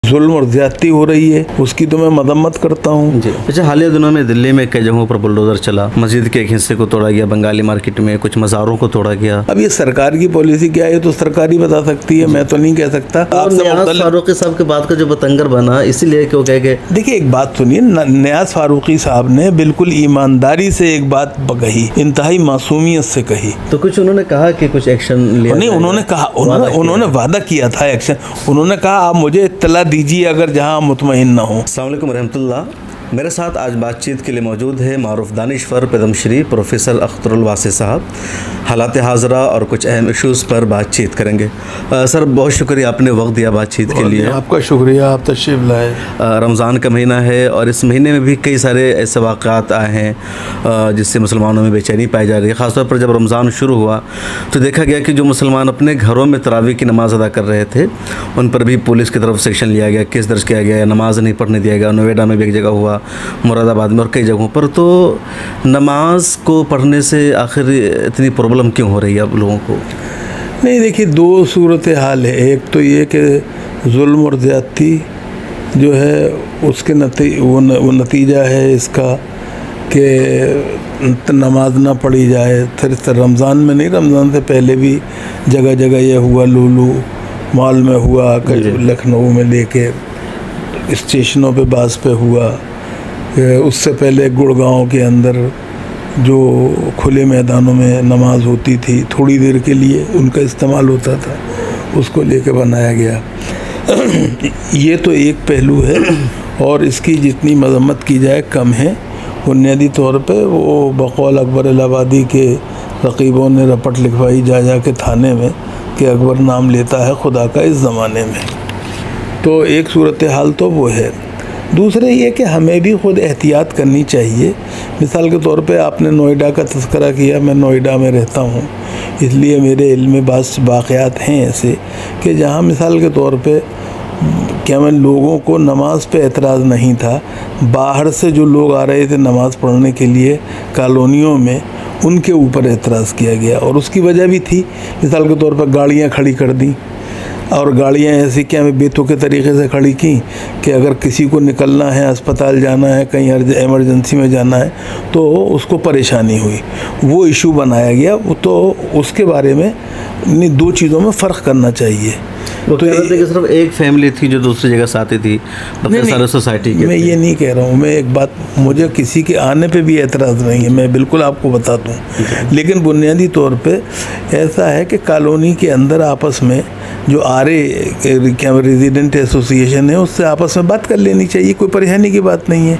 जुल्म और ज्यादती हो रही है उसकी तो मैं मदम्मत करता हूँ। अच्छा, हालिया दिनों में दिल्ली में कई जगहों पर बुलडोजर चला, मस्जिद के एक हिस्से को तोड़ा गया, बंगाली मार्केट में कुछ मज़ारों को तोड़ा गया। अब ये सरकार की पॉलिसी क्या है तो सरकार ही बता सकती है, मैं तो नहीं कह सकता। फारूकी साहब के बाद का जो बतंगर बना, इसीलिए क्यों कह के देखिए एक बात सुनिए, नियाज़ फारूकी साहब ने बिल्कुल ईमानदारी से एक बात कही, इंतहाई मासूमियत से कही। तो कुछ उन्होंने कहा कि कुछ एक्शन लिया? नहीं, उन्होंने कहा, उन्होंने वादा किया था एक्शन। उन्होंने कहा आप मुझे इत्तला दीजिए अगर जहां मुतमईन ना हो। अस्सलाम वालेकुम रहमतुल्लाह। मेरे साथ आज बातचीत के लिए मौजूद है मारूफ दानिशवर पद्मश्री प्रोफेसर अख्तरुल वासी साहब। हालात हाजरा और कुछ अहम इशूज़ पर बातचीत करेंगे। सर बहुत शुक्रिया आपने वक्त दिया बातचीत के लिए। आपका शुक्रिया, आप तशरीफ़ लाए। रमज़ान का महीना है और इस महीने में भी कई सारे ऐसे वाक़ात आए हैं जिससे मुसलमानों में बेचैनी पाई जा रही है। ख़ासतौर पर जब रमज़ान शुरू हुआ तो देखा गया कि जो मुसलमान अपने घरों में तरावी की नमाज़ अदा कर रहे थे उन पर भी पुलिस की तरफ से एक्शन लिया गया, केस दर्ज किया गया, नमाज़ नहीं पढ़ने दिया गया। नोएडा में भी एक जगह हुआ, मुरादाबाद में और कई जगहों पर। तो नमाज को पढ़ने से आखिर इतनी प्रॉब्लम क्यों हो रही है अब लोगों को? नहीं, देखिए दो सूरत हाल है। एक तो ये कि जुल्म और ज़्यादती जो है उसके वो नतीजा है इसका कि नमाज ना पढ़ी जाए। सिर्फ रमज़ान में नहीं, रमज़ान से पहले भी जगह जगह ये हुआ, लुलू मॉल में हुआ, लखनऊ में लेके स्टेशनों पे बास पे हुआ। उससे पहले गुड़गांव के अंदर जो खुले मैदानों में नमाज होती थी, थोड़ी देर के लिए उनका इस्तेमाल होता था, उसको लेके बनाया गया। ये तो एक पहलू है और इसकी जितनी मजम्मत की जाए कम है। बुनियादी तौर पे वो बकौल अकबर इलाहाबादी के रकीबों ने रपट लिखवाई जा के थाने में कि अकबर नाम लेता है खुदा का इस ज़माने में। तो एक सूरत हाल तो वो है। दूसरे ये कि हमें भी ख़ुद एहतियात करनी चाहिए। मिसाल के तौर पे आपने नोएडा का तज़किरा किया, मैं नोएडा में रहता हूँ, इसलिए मेरे इल्म में बास वाक़यात हैं ऐसे कि जहाँ मिसाल के तौर पे क्या मैं लोगों को नमाज पे एतराज़ नहीं था, बाहर से जो लोग आ रहे थे नमाज़ पढ़ने के लिए कॉलोनियों में, उनके ऊपर एतराज़ किया गया। और उसकी वजह भी थी, मिसाल के तौर पर गाड़ियाँ खड़ी कर दी और गाड़ियाँ ऐसी क्या हमें बेतुके तरीके से खड़ी की कि अगर किसी को निकलना है, अस्पताल जाना है, कहीं एमरजेंसी में जाना है तो उसको परेशानी हुई, वो इशू बनाया गया। तो उसके बारे में दो चीज़ों में फ़र्क करना चाहिए। तो कि सिर्फ एक फैमिली थी जो दूसरी जगह से आती थी, सारे सोसाइटी के। मैं ये नहीं कह रहा हूँ, मैं एक बात, मुझे किसी के आने पे भी एतराज़ नहीं है, मैं बिल्कुल आपको बता दूँ। लेकिन बुनियादी तौर पे ऐसा है कि कॉलोनी के अंदर आपस में जो क्या रेजिडेंट एसोसिएशन है उससे आपस में बात कर लेनी चाहिए। कोई परेशानी की बात नहीं है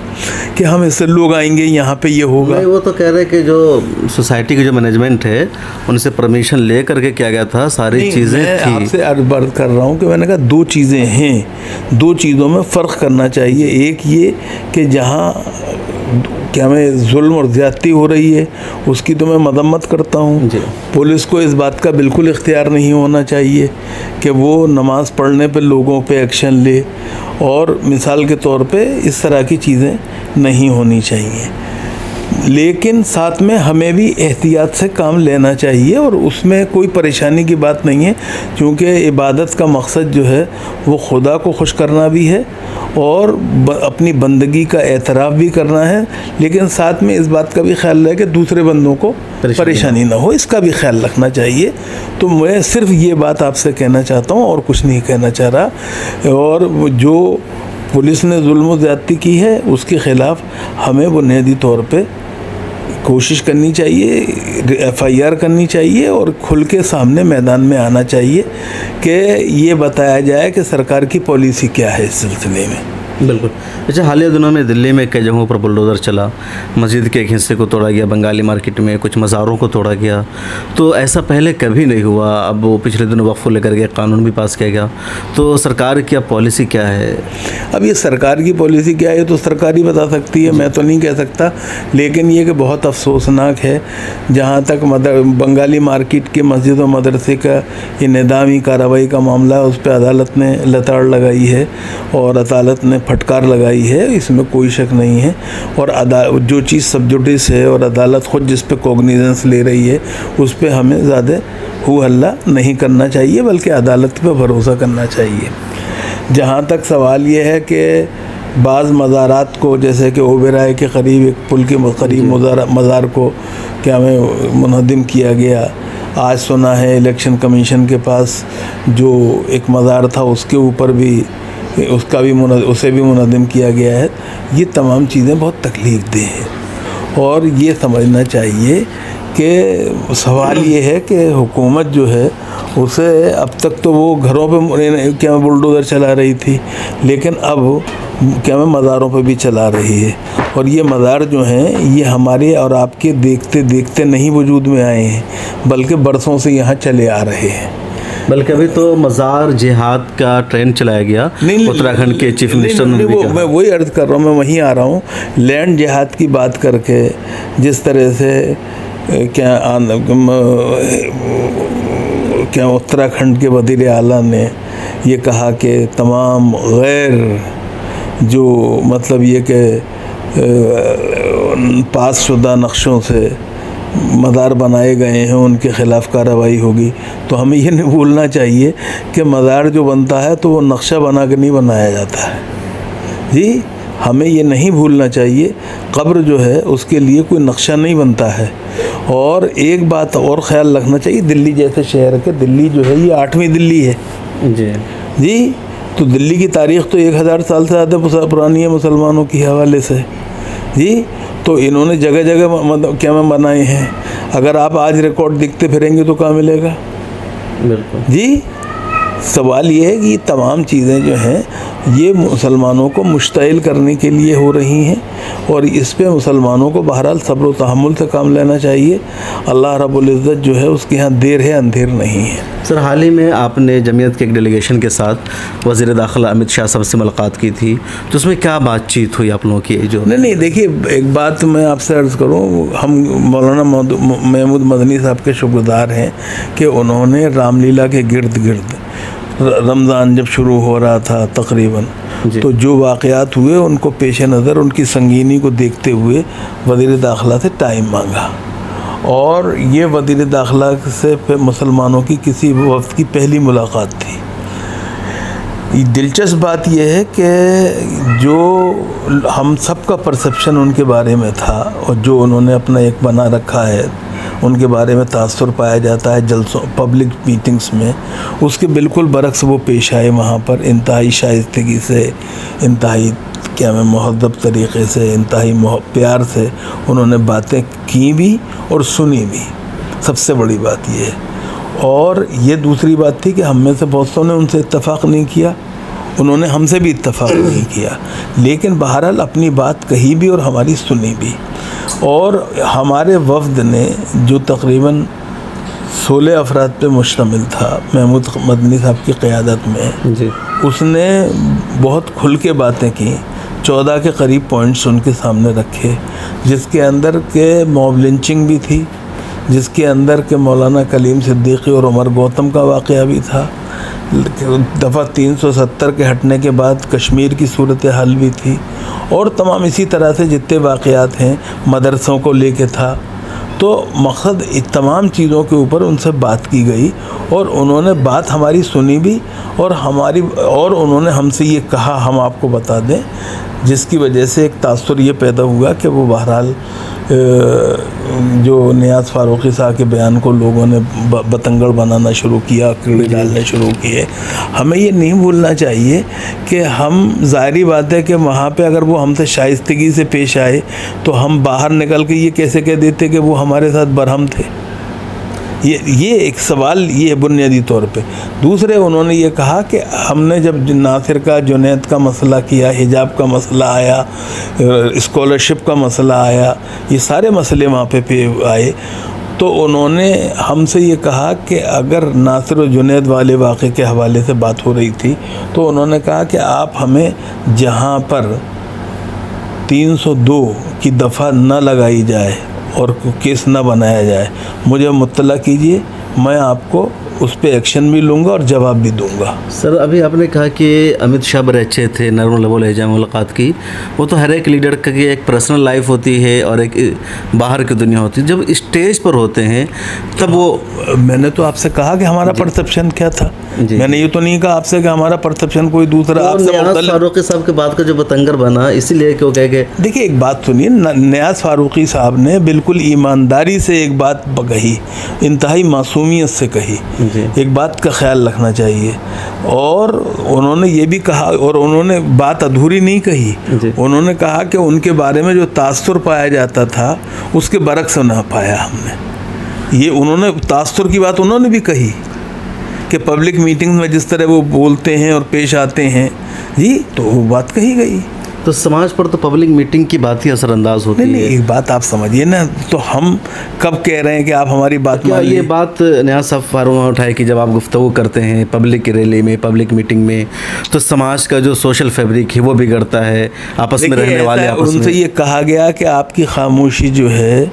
कि हम इससे लोग आएंगे यहाँ पे ये होगा। वो तो कह रहे हैं कि जो सोसाइटी की जो मैनेजमेंट है उनसे परमिशन ले करके किया गया था, सारी चीज़ें थी। आपसे अर्ज कर रहा हूँ कि मैंने कहा दो चीज़ें हैं, दो चीज़ों में फ़र्क करना चाहिए। एक ये कि जहाँ क्या मैं जुल्म और ज़्यादती हो रही है उसकी तो मैं मदम्मत करता हूँ। पुलिस को इस बात का बिल्कुल इख्तियार नहीं होना चाहिए कि वो नमाज़ पढ़ने पे लोगों पे एक्शन ले, और मिसाल के तौर पे इस तरह की चीज़ें नहीं होनी चाहिए। लेकिन साथ में हमें भी एहतियात से काम लेना चाहिए और उसमें कोई परेशानी की बात नहीं है, क्योंकि इबादत का मकसद जो है वो खुदा को खुश करना भी है और अपनी बंदगी का एतराफ़ भी करना है। लेकिन साथ में इस बात का भी ख्याल रहे कि दूसरे बंदों को परेशानी ना हो, इसका भी ख्याल रखना चाहिए। तो मैं सिर्फ ये बात आपसे कहना चाहता हूँ और कुछ नहीं कहना चाह रहा। और जो पुलिस ने जुल्म ज़्यादती की है उसके ख़िलाफ़ हमें बुनियादी तौर पे कोशिश करनी चाहिए, FIR करनी चाहिए और खुल के सामने मैदान में आना चाहिए कि ये बताया जाए कि सरकार की पॉलिसी क्या है इस सिलसिले में। बिल्कुल। अच्छा, हालिया दिनों में दिल्ली में कई जगहों पर बुलडोज़र चला, मस्जिद के एक हिस्से को तोड़ा गया, बंगाली मार्केट में कुछ मज़ारों को तोड़ा गया। तो ऐसा पहले कभी नहीं हुआ। अब वो पिछले दिनों वक्फ को लेकर के कानून भी पास किया गया। तो सरकार की अब पॉलिसी क्या है? अब ये सरकार की पॉलिसी क्या है तो सरकार ही बता सकती है, मैं तो नहीं कह सकता। लेकिन ये कि बहुत अफसोसनाक है, जहाँ तक बंगाली मार्केट के मस्जिद और मदरसे का ये निदामी कार्रवाई का मामला है, उस पर अदालत ने लताड़ लगाई है और अदालत ने फटकार लगाई है, इसमें कोई शक नहीं है। और जो चीज़ सब जुडिस है और अदालत ख़ुद जिस पे कॉग्निजेंस ले रही है उस पर हमें ज़्यादा हू हल्ला नहीं करना चाहिए, बल्कि अदालत पे भरोसा करना चाहिए। जहाँ तक सवाल ये है कि बाज़ मज़ारात को, जैसे कि ओबेराय के करीब एक पुल के करीब मज़ार को क्या में मुनहदिम किया गया। आज सुना है इलेक्शन कमीशन के पास जो एक मज़ार था उसके ऊपर भी उसे भी मुनहदिम किया गया है। ये तमाम चीज़ें बहुत तकलीफ़ देह हैं और ये समझना चाहिए कि सवाल ये है कि हुकूमत जो है उसे अब तक तो वो घरों पे क्या बुलडोज़र चला रही थी, लेकिन अब क्या में मज़ारों पे भी चला रही है। और ये मज़ार जो हैं ये हमारे और आपके देखते देखते नहीं वजूद में आए हैं, बल्कि बरसों से यहाँ चले आ रहे हैं। बल्कि अभी तो मज़ार जिहाद का ट्रेंड चलाया गया उत्तराखंड के चीफ मिनिस्टर ने भी कहा। मैं वही अर्ज़ कर रहा हूँ, मैं वहीं आ रहा हूँ। लैंड जिहाद की बात करके जिस तरह से क्या उत्तराखंड के वज़ीर आला ने ये कहा कि तमाम गैर जो मतलब ये कि पास शुदा नक्शों से मज़ार बनाए गए हैं उनके ख़िलाफ़ कार्रवाई होगी, तो हमें ये नहीं भूलना चाहिए कि मज़ार जो बनता है तो वो नक्शा बना के नहीं बनाया जाता है जी। हमें ये नहीं भूलना चाहिए, कब्र जो है उसके लिए कोई नक्शा नहीं बनता है। और एक बात और ख्याल रखना चाहिए, दिल्ली जैसे शहर के, दिल्ली जो है ये 8वीं दिल्ली है जी। तो दिल्ली की तारीख़ तो 1000 साल से ज़्यादा पुरानी है मुसलमानों के हवाले से जी। तो इन्होंने जगह जगह मतलब क्या में बनाए हैं। अगर आप आज रिकॉर्ड दिखते फिरेंगे तो कहाँ मिलेगा? बिल्कुल जी। सवाल ये है कि ये तमाम चीज़ें जो हैं ये मुसलमानों को मुश्तइल करने के लिए हो रही हैं और इस पे मुसलमानों को बहरहाल सब्र व तहम्मुल से काम लेना चाहिए। अल्लाह रब्बुल इज़्ज़त जो है उसके यहाँ देर है अंधेर नहीं है। सर, हाल ही में आपने जमीयत के एक डेलीगेशन के साथ वज़ीर दाखिला अमित शाह साहब से मुलाकात की थी, तो उसमें क्या बातचीत हुई आप लोगों की? जो नहीं देखिए, एक बात मैं आपसे अर्ज़ करूँ, हम मौलाना महमूद मदनी साहब के शुक्रगुज़ार हैं कि उन्होंने रामलीला के गिर्द गिर्द रमज़ान जब शुरू हो रहा था तकरीबन, तो जो वाक़यात हुए उनको पेश नज़र उनकी संगीनी को देखते हुए वज़ीर दाखिला से टाइम मांगा। और ये वज़ीर दाखिला से मुसलमानों की किसी वफ़द की पहली मुलाकात थी। दिलचस्प बात यह है कि जो हम सब का परसेप्शन उनके बारे में था और जो उन्होंने अपना एक बना रखा है, उनके बारे में तासुर पाया जाता है जलसों पब्लिक मीटिंग्स में, उसके बिल्कुल बरक्स वो पेश आए वहाँ पर। इंतहाई शाइस्तगी से, इंतहाई क्या में मुहद्दब तरीक़े से, इंतहाई प्यार से उन्होंने बातें की भी और सुनी भी। सबसे बड़ी बात ये है। और ये दूसरी बात थी कि हम में से बहुत सौ ने उनसे इत्तफ़ाक़ नहीं किया, उन्होंने हमसे भी इत्तफ़ाक़ नहीं किया, लेकिन बहरहाल अपनी बात कही भी और हमारी सुनी भी। और हमारे वफ़द ने जो तकरीबन 16 अफराद पे मुश्तमिल था महमूद मदनी साहब की क़यादत में जी, उसने बहुत खुल के बातें की। 14 के करीब पॉइंट्स उनके सामने रखे, जिसके अंदर के मॉब लिंचिंग भी थी, जिसके अंदर के मौलाना कलीम सिद्दीकी और उमर गौतम का वाक़या भी था, दफ़ा 370 के हटने के बाद कश्मीर की सूरत हाल भी थी, और तमाम इसी तरह से जितने वाक़यात हैं मदरसों को लेके था। तो मकसद तमाम चीज़ों के ऊपर उनसे बात की गई और उन्होंने बात हमारी सुनी भी और उन्होंने हमसे ये कहा हम आपको बता दें, जिसकी वजह से एक तासुर ये पैदा हुआ कि वो बहरहाल जो नियाज़ फ़ारूक़ी साहब के बयान को लोगों ने बतंगड़ बनाना शुरू किया, कीड़े डालने शुरू किए। हमें ये नहीं भूलना चाहिए कि हम, ज़ाहिरी बात है कि वहाँ पे अगर वो हमसे शाइस्तगी से पेश आए तो हम बाहर निकल के ये कैसे कह देते कि वो हमारे साथ बरहम थे। ये एक सवाल ये है बुनियादी तौर पे। दूसरे उन्होंने ये कहा कि हमने जब नासिर का जुनैद का मसला किया, हिजाब का मसला आया, स्कॉलरशिप का मसला आया, ये सारे मसले वहाँ पे आए, तो उन्होंने हमसे ये कहा कि अगर नासिर और जुनैद वाले वाक़े के हवाले से बात हो रही थी तो उन्होंने कहा कि आप हमें जहाँ पर 302 की दफ़ा न लगाई जाए और केस न बनाया जाए, मुझे मुत्तला कीजिए, मैं आपको उस पर एक्शन भी लूँगा और जवाब भी दूँगा। सर, अभी आपने कहा कि अमित शाह बड़े अच्छे थे, नरम लबो लहजा मुलाकात की। वो तो हर एक लीडर की एक पर्सनल लाइफ होती है और एक बाहर की दुनिया होती है। जब स्टेज पर होते हैं तब वो, मैंने तो आपसे कहा कि हमारा परसेप्शन क्या था मैंने ये तो नहीं कहा आपसे कि हमारा परसेप्शन कोई दूसरा आपसे नियाज़ फारूकी साहब के बात का जो बतंगर बना इसीलिए क्यों कह के। देखिए एक बात सुनिए, नियाज़ फारूकी साहब ने बिल्कुल ईमानदारी से एक बात कही, इंतहाई मासूमियत से कही, एक बात का ख्याल रखना चाहिए। और उन्होंने ये भी कहा, और उन्होंने बात अधूरी नहीं कही, उन्होंने कहा कि उनके बारे में जो तासुर पाया जाता था उसके बरक्स ना पाया हमने। ये उन्होंने तासुर की बात उन्होंने भी कही कि पब्लिक मीटिंग में जिस तरह वो बोलते हैं और पेश आते हैं जी, तो वो बात कही गई। तो समाज पर तो पब्लिक मीटिंग की बात ही असरअंदाज होती है। नहीं, एक बात आप समझिए ना, तो हम कब कह रहे हैं कि आप हमारी बात मान लीजिए। ये बात नियाज़ साहब फारूकी उठाए कि जब आप गुफ्तगू करते हैं पब्लिक की रैली में, पब्लिक मीटिंग में, तो समाज का जो सोशल फैब्रिक है वो बिगड़ता है, आपस में रहने वाले आपस में। उनसे ये कहा गया कि आपकी खामोशी जो है,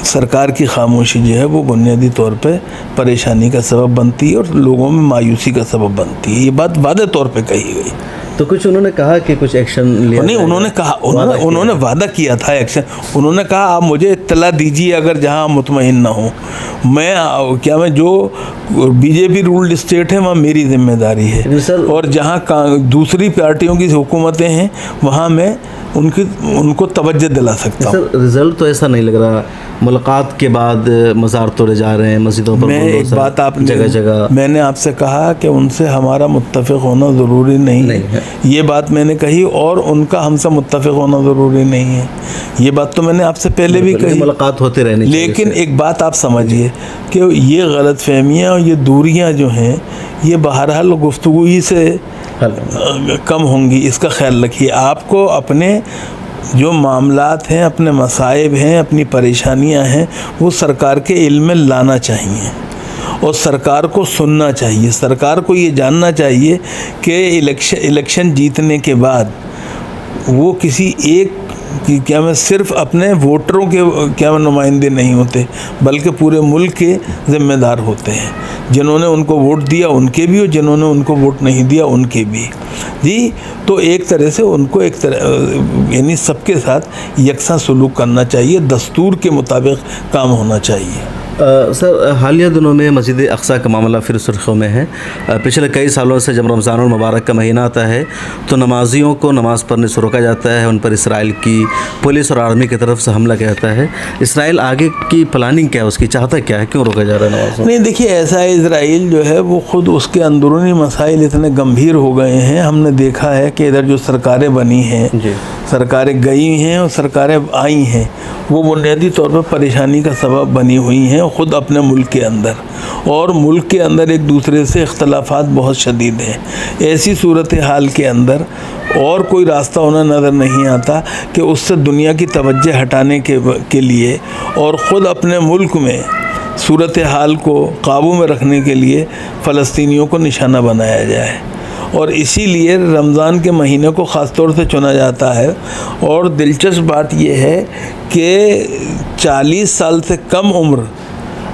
सरकार की खामोशी जो है, वो बुनियादी तौर पे परेशानी का सबब बनती है और लोगों में मायूसी का सबब बनती है। ये बात वादे तौर पे कही गई। तो कुछ उन्होंने कहा कि कुछ एक्शन लिया? नहीं, उन्होंने कहा, उन्होंने वादा किया था एक्शन। उन्होंने कहा आप मुझे इत्तला दीजिए अगर जहां मुतमईन ना हो, मैं जो बीजेपी रूल्ड स्टेट है वहाँ मेरी जिम्मेदारी है, और जहाँ दूसरी पार्टियों की हुकूमतें हैं वहाँ मैं उनको तवज्जो दिला सकता हूँ। रिजल्ट तो ऐसा नहीं लग रहा। मुलाकात के बाद मज़ार तोड़े जा रहे हैं, मस्जिदों पर एक बात आपने जगह जगह, मैंने आपसे कहा कि उनसे हमारा मुत्तफ़िक़ होना ज़रूरी नहीं है। ये बात मैंने कही, और उनका हमसे मुत्तफ़िक़ होना ज़रूरी नहीं है। ये बात तो मैंने आपसे पहले भी कही। मुलाकात होती रहनी चाहिए। लेकिन एक बात आप समझिए कि ये गलतफहमियाँ और ये दूरियाँ जो हैं, ये बहरहाल गुफ्तगू ही से कम होंगी, इसका ख्याल रखिए। आपको अपने जो मामलात हैं, अपने मसाइब हैं, अपनी परेशानियां हैं, वो सरकार के इल्म में लाना चाहिए और सरकार को सुनना चाहिए। सरकार को ये जानना चाहिए कि इलेक्शन जीतने के बाद वो किसी एक कि मैं सिर्फ अपने वोटरों के नुमाइंदे नहीं होते, बल्कि पूरे मुल्क के ज़िम्मेदार होते हैं। जिन्होंने उनको वोट दिया उनके भी, और जिन्होंने उनको वोट नहीं दिया उनके भी जी। तो एक तरह से उनको यानी सबके साथ यकसा सलूक करना चाहिए, दस्तूर के मुताबिक काम होना चाहिए। सर, हालिया दिनों में मस्जिद अक्सा का मामला फिर सुर्खियों में है। पिछले कई सालों से जब रमज़ानुल मुबारक का महीना आता है तो नमाजियों को नमाज़ पढ़ने से रोका जाता है, उन पर इसराइल की पुलिस और आर्मी की तरफ से हमला किया जाता है। इसराइल आगे की प्लानिंग क्या है, उसकी चाहता क्या है, क्यों रोका जा रहा है नमाज़ों? नहीं, देखिए ऐसा है, इसराइल जो है वो ख़ुद उसके अंदरूनी मसाइल इतने गंभीर हो गए हैं। हमने देखा है कि इधर जो सरकारें बनी हैं, सरकारें गई हैं और सरकारें आई हैं, वो बुनियादी तौर पर परेशानी का सबब बनी हुई हैं ख़ुद अपने मुल्क के अंदर, और मुल्क के अंदर एक दूसरे से इख्तलाफात बहुत शदीद हैं। ऐसी सूरत हाल के अंदर और कोई रास्ता उन्हें नज़र नहीं आता कि उससे दुनिया की तवज्जो हटाने के लिए और ख़ुद अपने मुल्क में सूरत हाल को काबू में रखने के लिए फ़लस्तीनियों को निशाना बनाया जाए। और इसीलिए रमज़ान के महीने को ख़ास तौर से चुना जाता है। और दिलचस्प बात यह है कि 40 साल से कम उम्र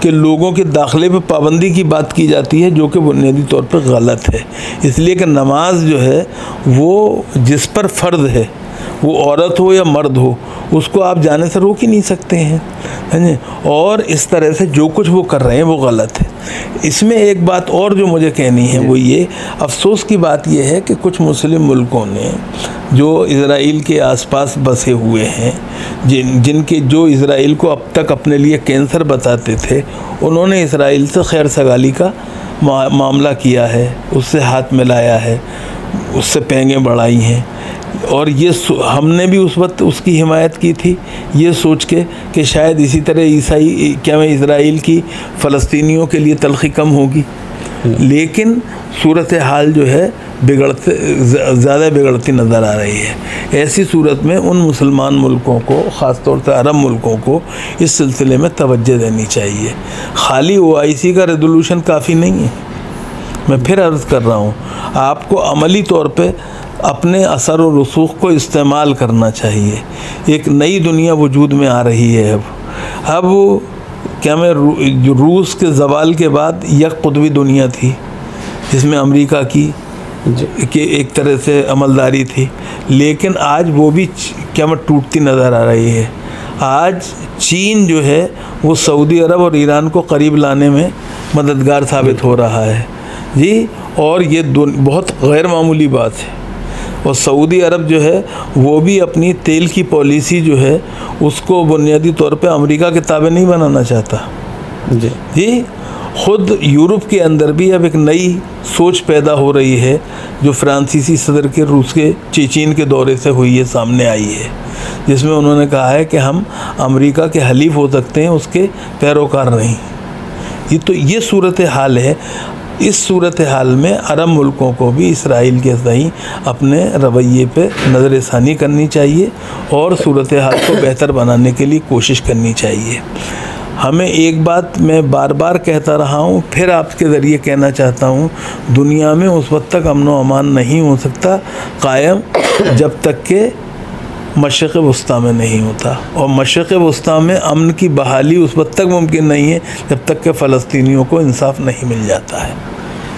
के लोगों के दाखिले पर पाबंदी की बात की जाती है, जो कि बुनियादी तौर पर गलत है। इसलिए कि नमाज जो है वो जिस पर फ़र्ज़ है, वो औरत हो या मर्द हो, उसको आप जाने से रोक ही नहीं सकते हैं, और इस तरह से जो कुछ वो कर रहे हैं वो गलत है। इसमें एक बात और जो मुझे कहनी है वो ये, अफसोस की बात ये है कि कुछ मुस्लिम मुल्कों ने जो इज़राइल के आसपास बसे हुए हैं, जिनके जो इज़राइल को अब तक अपने लिए कैंसर बताते थे, उन्होंने इज़राइल से खैर सगाली का मामला किया है, उससे हाथ मिलाया है, उससे पेंगे बढ़ाई हैं। और ये हमने भी उस वक्त उसकी हिमायत की थी, ये सोच के कि शायद इसी तरह इज़राइल की फ़लस्तीनियों के लिए तलख़ी कम होगी। लेकिन सूरत हाल जो है ज़्यादा बिगड़ती नज़र आ रही है। ऐसी सूरत में उन मुसलमान मुल्कों को, ख़ास तौर से अरब मुल्कों को, इस सिलसिले में तवज्जो देनी चाहिए। खाली OIC का रेजोल्यूशन काफ़ी नहीं है। मैं फिर अर्ज़ कर रहा हूँ, आपको अमली तौर पे अपने असर और रसूख को इस्तेमाल करना चाहिए। एक नई दुनिया वजूद में आ रही है अब जो रूस के ज़वाल के बाद एक क़ुतबी दुनिया थी, जिसमें अमेरिका की एक तरह से अमलदारी थी, लेकिन आज वो भी टूटती नज़र आ रही है। आज चीन जो है वो सऊदी अरब और ईरान को करीब लाने में मददगार साबित हो रहा है जी, और ये बहुत गैर मामूली बात है। और सऊदी अरब जो है वो भी अपनी तेल की पॉलिसी जो है उसको बुनियादी तौर पे अमेरिका के ताबे नहीं बनाना चाहता। जी, ख़ुद यूरोप के अंदर भी अब एक नई सोच पैदा हो रही है जो फ्रांसीसी सदर के रूस के चेचीन के दौरे से हुई है, सामने आई है, जिसमें उन्होंने कहा है कि हम अमेरिका के हलीफ हो सकते हैं, उसके पैरोकार नहीं। ये सूरत हाल है। इस सूरत हाल में अरब मुल्कों को भी इसराइल के सही अपने रवैये पे नज़रसानी करनी चाहिए और सूरत हाल को बेहतर बनाने के लिए कोशिश करनी चाहिए। हमें एक बात मैं बार बार कहता रहा हूँ, फिर आपके ज़रिए कहना चाहता हूँ, दुनिया में उस वक्त तक अमन व अमान नहीं हो सकता कायम जब तक के मशरिक़ वस्ता में नहीं होता, और मशरिक़ वस्ता में अमन की बहाली उस वक्त तक मुमकिन नहीं है जब तक कि फ़लस्तीनियों को इंसाफ नहीं मिल जाता है।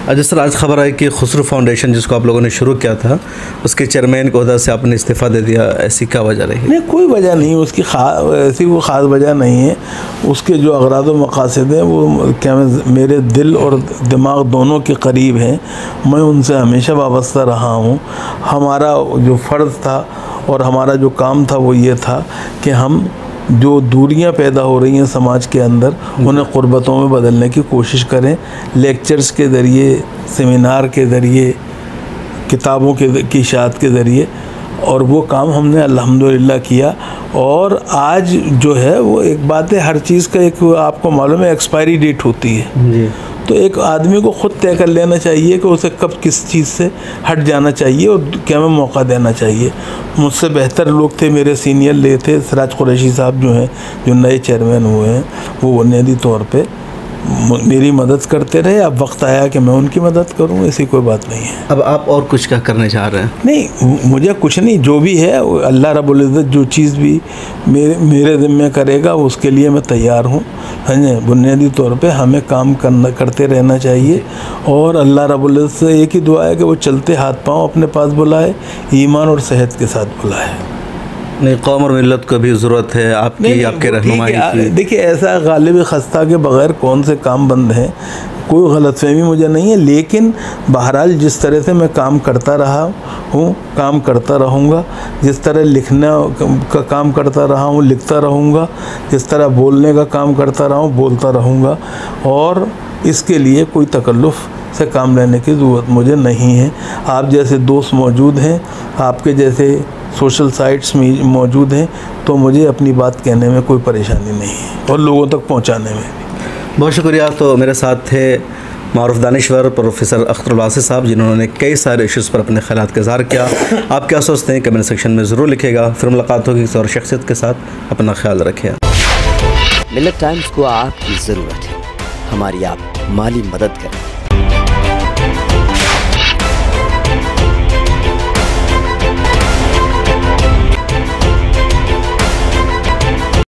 जिस तरह आज खबर आई कि खुसरू फाउंडेशन जिसको आप लोगों ने शुरू किया था उसके चेयरमैन के ओहदा से आपने इस्तीफ़ा दे दिया, ऐसी क्या वजह रही? नहीं, कोई वजह नहीं, उसकी ऐसी वो ख़ास वजह नहीं है। उसके जो अगराद व मक़ासिद हैं वो क्या मेरे दिल और दिमाग दोनों के करीब हैं। मैं उनसे हमेशा वाबस्ता रहा हूँ। हमारा जो फ़र्ज़ था और हमारा जो काम था वो ये था कि हम जो दूरियां पैदा हो रही हैं समाज के अंदर उन्हें क़ुर्बतों में बदलने की कोशिश करें, लेक्चर्स के ज़रिए, सेमिनार के ज़रिए, किताबों की इशाअत के ज़रिए, और वो काम हमने अल्हम्दुलिल्लाह किया। और आज जो है वो एक बात है, हर चीज़ का एक आपको मालूम है एक्सपायरी डेट होती है जी। तो एक आदमी को ख़ुद तय कर लेना चाहिए कि उसे कब किस चीज़ से हट जाना चाहिए और क्या में मौका देना चाहिए। मुझसे बेहतर लोग थे, मेरे सीनियर ले थे, सिराज कुरैशी साहब जो हैं, जो नए चेयरमैन हुए हैं, वो बुनियादी तौर पे मेरी मदद करते रहे। अब वक्त आया कि मैं उनकी मदद करूं, ऐसी कोई बात नहीं है। अब आप और कुछ क्या करने चाह रहे हैं? नहीं, मुझे कुछ नहीं, जो भी है अल्लाह रब्बुल इज़्ज़त जो चीज़ भी मेरे ज़िम्मे करेगा उसके लिए मैं तैयार हूँ। हाँ जी, बुनियादी तौर पे हमें काम करते रहना चाहिए और अल्लाह रब्बुल इज़्ज़त से एक ही दुआ है कि वो चलते हाथ पाँव अपने पास बुलाए, ईमान और सेहत के साथ बुलाए। नहीं, कौम और मिल्लत को भी ज़रूरत है आपकी, आपके रहनुमाई की। देखिए, ऐसा गालिब खस्ता के बग़ैर कौन से काम बंद हैं, कोई गलतफहमी मुझे नहीं है। लेकिन बहरहाल जिस तरह से मैं काम करता रहा हूँ, काम करता रहूँगा, जिस तरह लिखना का काम करता रहा हूँ लिखता रहूँगा, जिस तरह बोलने का काम करता रहा हूँ बोलता रहूँगा, और इसके लिए कोई तकल्लुफ़ से काम लेने की ज़रूरत मुझे नहीं है। आप जैसे दोस्त मौजूद हैं, आपके जैसे सोशल साइट्स में मौजूद हैं, तो मुझे अपनी बात कहने में कोई परेशानी नहीं है और लोगों तक पहुंचाने में भी। बहुत शुक्रिया। तो मेरे साथ थे मारूफ दानिश्वर प्रोफेसर अख्तर वासी साहब, जिन्होंने कई सारे इश्यूज़ पर अपने ख़यालात का इज़हार किया। आप क्या सोचते हैं कमेंट सेक्शन में ज़रूर लिखेगा। फिर मुलाकात होगी किसी और शख्सियत के साथ। अपना ख्याल रखें। मिल्लत टाइम्स को आपकी ज़रूरत है, हमारी आप माली मदद करें।